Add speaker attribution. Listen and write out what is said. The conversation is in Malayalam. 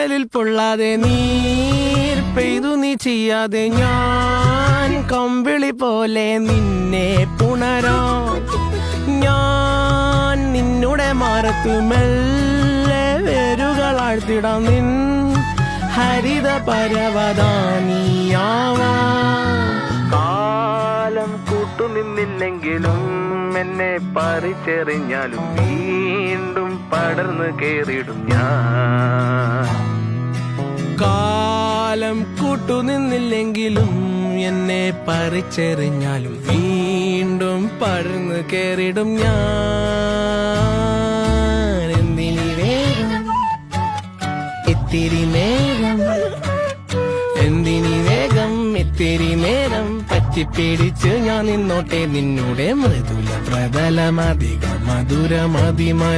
Speaker 1: തണലിൽ പൊള്ളാതെ നീർ പെയ്തു നീ ചെയ്യാതെ ഞാൻ കമ്പിളി പോലെ നിന്നെ പുണരാം. ഞാൻ നിന്നുടെ മാറത്തു മെല്ലെ വേരുകളാഴ്ത്തിടാം. നിൻ ഹരിത പരവതാനിയാവാ.
Speaker 2: കാലം കൂട്ടുനിന്നില്ലെങ്കിലും എന്നെ പറിച്ചെറിഞ്ഞാലും വീണ്ടും പടർന്നു കേറിടും ഞാൻ.
Speaker 1: കാലം കൂട്ടുനിന്നില്ലെങ്കിലും എന്നെ പറിച്ചെറിഞ്ഞാലും വീണ്ടും പടർന്നു കേറിടും ഞാൻ. എന്തിനി വേഗം ഇത്തിരി നേരം, എന്തിനി വേഗം ഇത്തിരി നേരം പറ്റിപ്പിടിച്ച് ഞാൻ നിന്നോട്ടെ നിന്നുടെ മൃദുല പ്രതലമധിക മധുരമതിമനോഹരം.